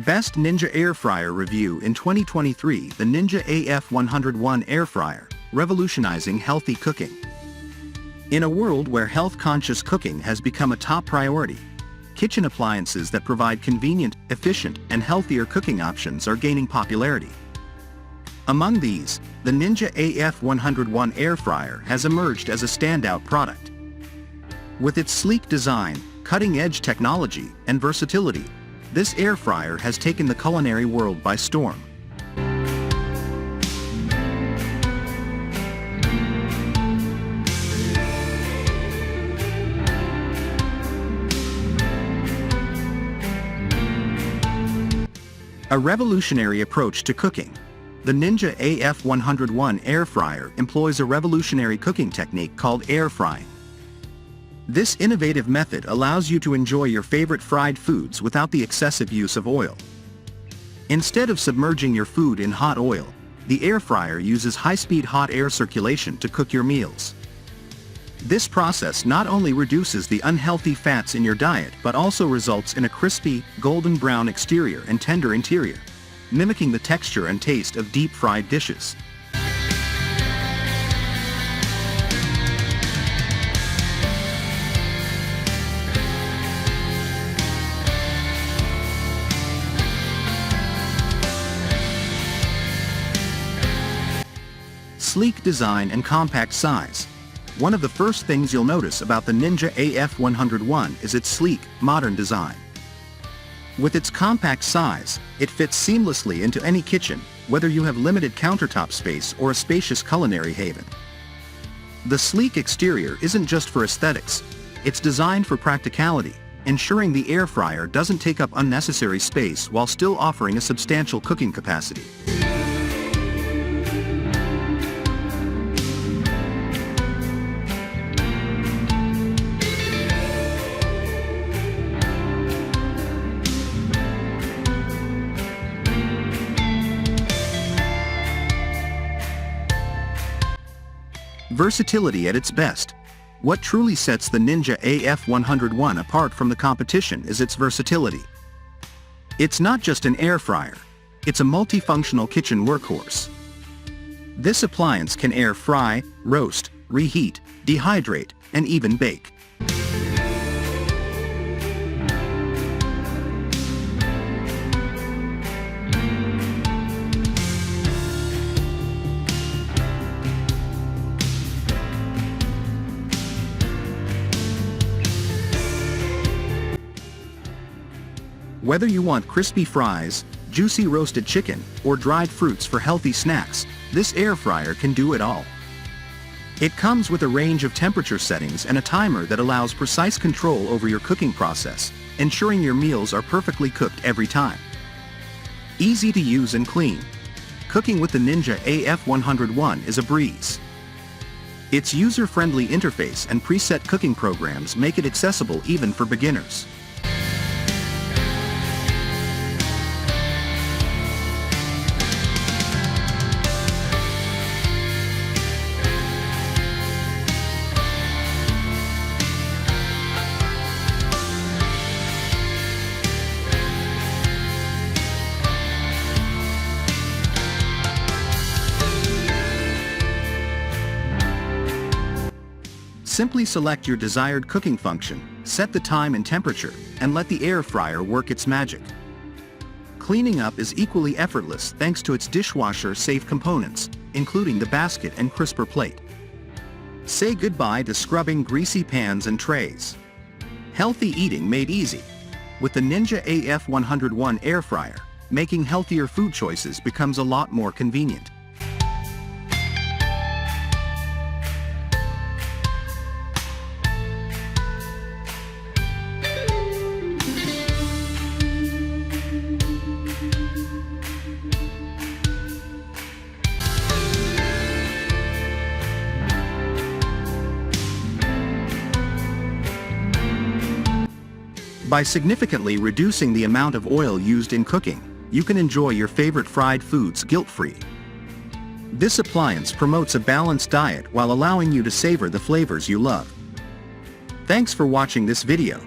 Best Ninja Air Fryer Review in 2023. The Ninja AF101 Air Fryer, revolutionizing healthy cooking. In a world where health-conscious cooking has become a top priority, kitchen appliances that provide convenient, efficient, and healthier cooking options are gaining popularity. Among these, the Ninja AF101 Air Fryer has emerged as a standout product. With its sleek design, cutting-edge technology, and versatility, this air fryer has taken the culinary world by storm. A revolutionary approach to cooking. The Ninja AF101 Air Fryer employs a revolutionary cooking technique called air frying. This innovative method allows you to enjoy your favorite fried foods without the excessive use of oil. Instead of submerging your food in hot oil, the air fryer uses high-speed hot air circulation to cook your meals. This process not only reduces the unhealthy fats in your diet but also results in a crispy, golden brown exterior and tender interior, mimicking the texture and taste of deep-fried dishes. Sleek design and compact size. One of the first things you'll notice about the Ninja AF101 is its sleek, modern design. With its compact size, it fits seamlessly into any kitchen, whether you have limited countertop space or a spacious culinary haven. The sleek exterior isn't just for aesthetics, it's designed for practicality, ensuring the air fryer doesn't take up unnecessary space while still offering a substantial cooking capacity. Versatility at its best. What truly sets the Ninja AF101 apart from the competition is its versatility. It's not just an air fryer, it's a multifunctional kitchen workhorse. This appliance can air fry, roast, reheat, dehydrate, and even bake. Whether you want crispy fries, juicy roasted chicken, or dried fruits for healthy snacks, this air fryer can do it all. It comes with a range of temperature settings and a timer that allows precise control over your cooking process, ensuring your meals are perfectly cooked every time. Easy to use and clean. Cooking with the Ninja AF101 is a breeze. Its user-friendly interface and preset cooking programs make it accessible even for beginners. Simply select your desired cooking function, set the time and temperature, and let the air fryer work its magic. Cleaning up is equally effortless thanks to its dishwasher-safe components, including the basket and crisper plate. Say goodbye to scrubbing greasy pans and trays. Healthy eating made easy. With the Ninja AF101 Air Fryer, making healthier food choices becomes a lot more convenient. By significantly reducing the amount of oil used in cooking, you can enjoy your favorite fried foods guilt-free. This appliance promotes a balanced diet while allowing you to savor the flavors you love. Thanks for watching this video.